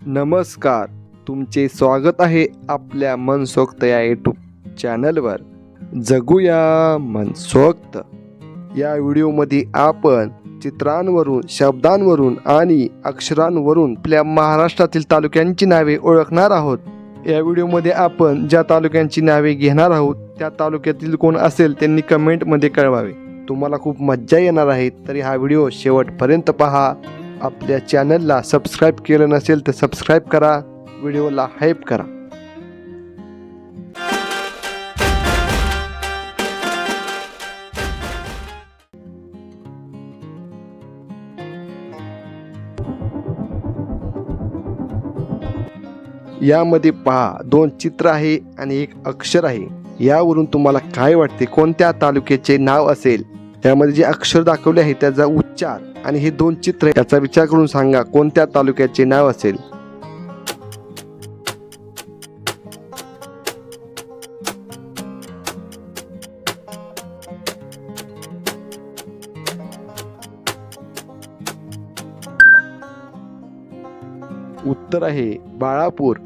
नमस्कार. तुमचे स्वागत आहे आपल्या मनसोक्त या यूट्यूब चॅनलवर. जगूया मनसोक्त. या व्हिडिओमध्ये आपण चित्रांवरून, शब्दांवरून आणि अक्षरांवरून आपल्या महाराष्ट्रातील तालुक्यांची नावे ओळखणार आहोत. या व्हिडिओमध्ये आपण ज्या तालुक्यांची नावे घेणार आहोत त्या तालुक्यातील कोण असेल त्यांनी कमेंटमध्ये कळवावे. तुम्हाला खूप मज्जा येणार आहे, तरी हा व्हिडिओ शेवटपर्यंत पहा. आपल्या चॅनलला सबस्क्राईब केलं नसेल तर सबस्क्राईब करा, व्हिडिओला हाईप करा. यामध्ये पहा, 2 चित्र आहे आणि 1 अक्षर आहे. यावरून तुम्हाला काय वाटते कोणत्या तालुक्याचे नाव असेल? यामध्ये जे अक्षर दाखवले आहे त्याचा उच्चार आणि हे 2 चित्र याचा विचार करून सांगा कोणत्या तालुक्याचे नाव असेल. उत्तर आहे बाळापूर.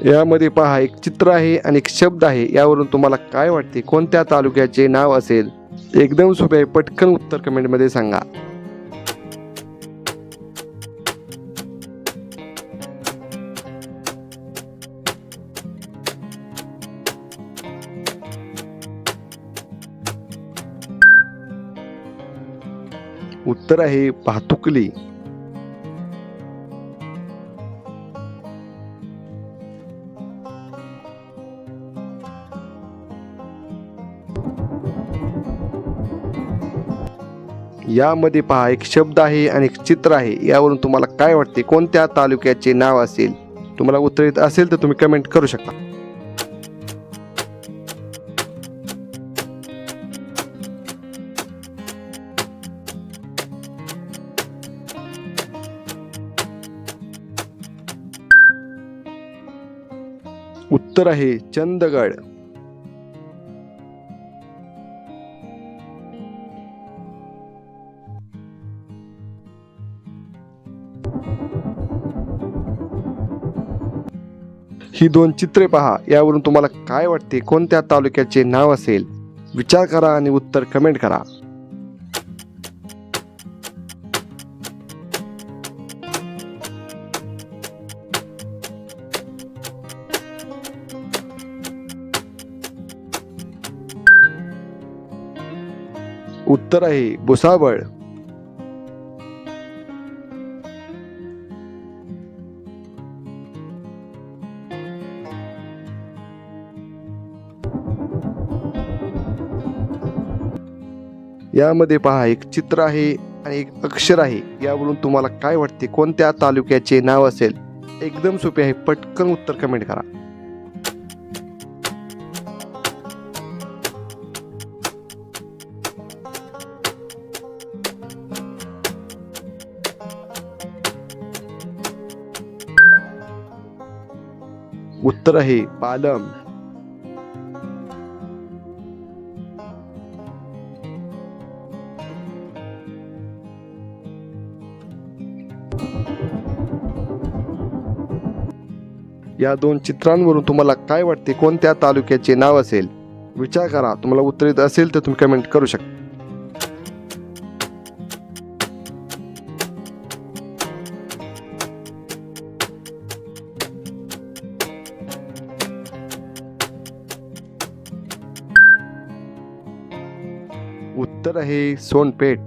यामध्ये पहा, 1 चित्र आहे आणि 1 शब्द आहे. यावरून तुम्हाला काय वाटते कोणत्या तालुक्याचे नाव असेल? एकदम सोपे आहे, पटकन उत्तर कमेंटमध्ये सांगा. उत्तर आहे भातुकली. यामध्ये पहा, 1 शब्द आहे आणि 1 चित्र आहे. यावरून तुम्हाला काय वाटते कोणत्या तालुक्याचे नाव असेल? तुम्हाला उत्तर येत असेल तर तुम्ही कमेंट करू शकता. उत्तर आहे चंदगड. ही 2 चित्रे पहा. यावरून तुम्हाला काय वाटते कोणत्या तालुक्याचे नाव असेल? विचार करा आणि उत्तर कमेंट करा. उत्तर आहे भुसावळ. यामध्ये पहा, 1 चित्र आहे आणि 1 अक्षर आहे. यावरून तुम्हाला काय वाटते कोणत्या तालुक्याचे नाव असेल? एकदम सोपे आहे, पटकन उत्तर कमेंट करा. उत्तर आहे पालम. या 2 चित्रांवरून तुम्हाला काय वाटते कोणत्या तालुक्याचे नाव असेल? विचार करा. तुम्हाला उत्तर येत असेल तर तुम्ही कमेंट करू शकता. उत्तर आहे सोनपेठ.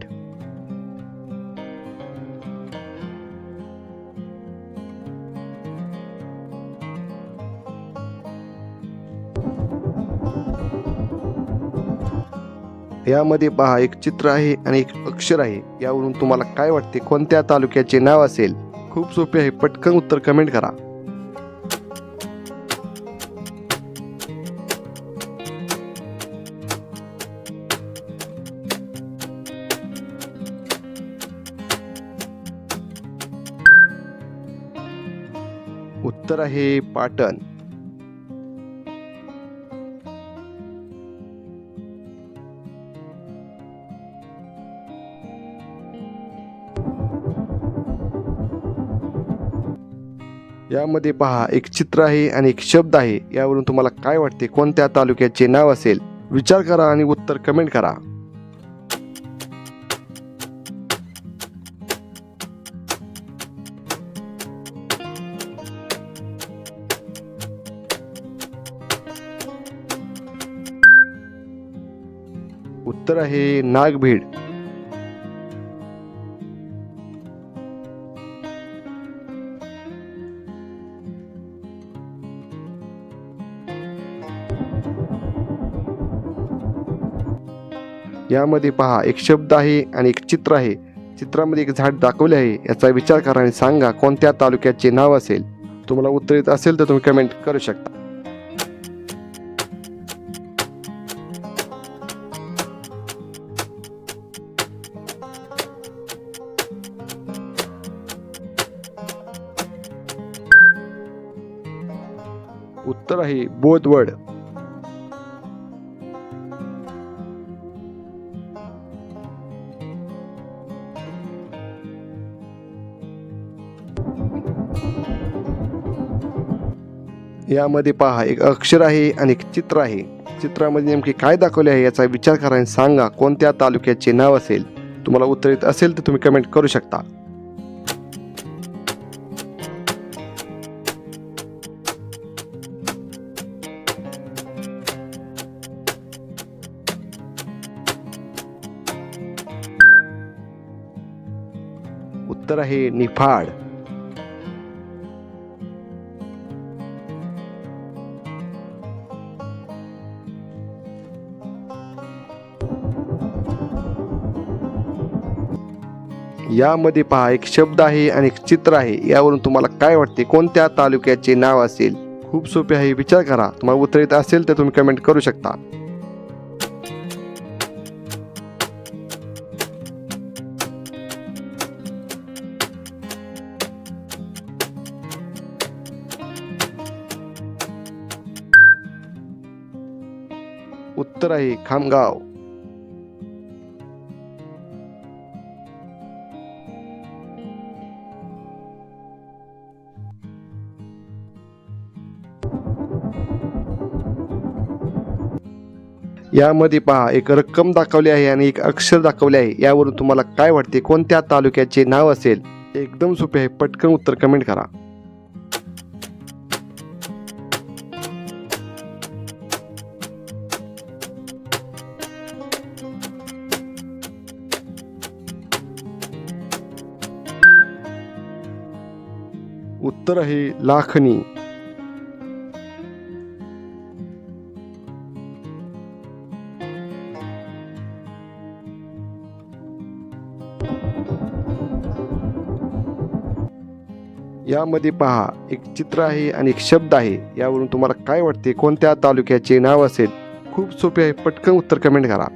यामध्ये पहा, 1 चित्र आहे आणि 1 अक्षर आहे. यावरून तुम्हाला काय वाटते कोणत्या तालुक्याचे नाव असेल? खूप सोपे आहे, पटकन उत्तर कमेंट करा. उत्तर आहे पाटण. यामध्ये पहा एक चित्र आहे आणि एक शब्द आहे. यावरून तुम्हाला काय वाटते कोणत्या तालुक्याचे नाव असेल? विचार करा आणि उत्तर कमेंट करा. उत्तर आहे नागभीड. यामध्ये पहा एक शब्द आहे आणि एक चित्र आहे. चित्रामध्ये एक झाड दाखवले आहे. याचा विचार करा आणि सांगा कोणत्या तालुक्याचे नाव असेल. तुम्हाला उत्तर येत असेल तर तुम्ही कमेंट करू शकता. उत्तर आहे बोदवड. यामध्ये पहा एक अक्षर आहे आणि एक चित्र आहे. चित्रामध्ये नेमके काय दाखवले आहे याचा विचार करा आणि सांगा कोणत्या तालुक्याचे नाव असेल. तुम्हाला उत्तर येत असेल तर तुम्ही कमेंट करू शकता. उत्तर आहे निफाड. यामध्ये पहा एक शब्द आहे आणि एक चित्र आहे. यावरून तुम्हाला काय वाटते कोणत्या तालुक्याचे नाव असेल? खूप सोपे आहे, विचार करा. तुम्हाला उत्तर येत असेल तर तुम्ही कमेंट करू शकता. उत्तर आहे खामगाव. यामध्ये पहा एक रक्कम दाखवली आहे आणि एक अक्षर दाखवले आहे. यावरून तुम्हाला काय वाटते कोणत्या तालुक्याचे नाव असेल? एकदम सोपे आहे, पटकन उत्तर कमेंट करा. उत्तर आहे लाखनी. यामध्ये पहा एक चित्र आहे आणि एक शब्द आहे. यावरून तुम्हाला काय वाटते कोणत्या तालुक्याचे नाव असेल? खूप सोपे आहे, पटकन उत्तर कमेंट करा.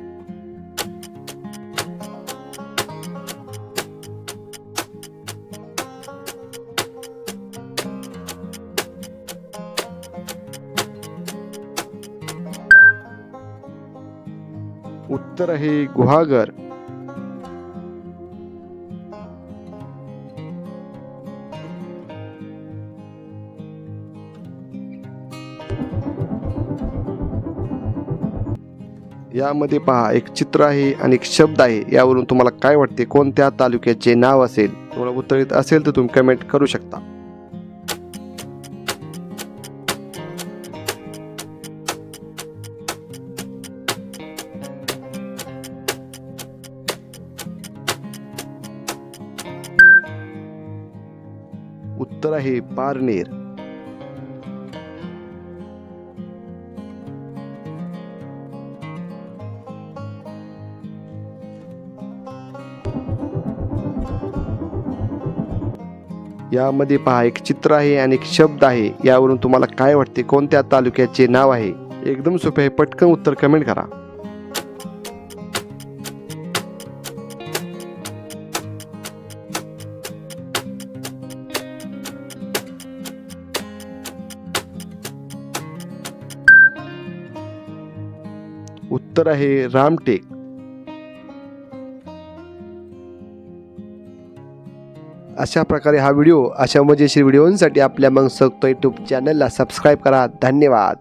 उत्तर आहे गुहागर. यामध्ये पहा एक चित्र आहे आणि एक शब्द आहे. यावरून तुम्हाला काय वाटते कोणत्या तालुक्याचे नाव असेल? तुम्हाला उत्तर येत असेल तर तुम्ही कमेंट करू शकता. उत्तर आहे पारनेर. यामध्ये पहा एक चित्र आहे आणि एक शब्द आहे. यावरून तुम्हाला काय वाटते कोणत्या तालुक्याचे नाव आहे? एकदम सोपे आहे, पटकन उत्तर कमेंट करा. उत्तर आहे रामटेक. अशा प्रकारे हा व्हिडिओ अशा मजेशीर व्हिडिओंसाठी आपल्या मनसोक्त यूट्यूब चॅनलला सबस्क्राईब करा. धन्यवाद.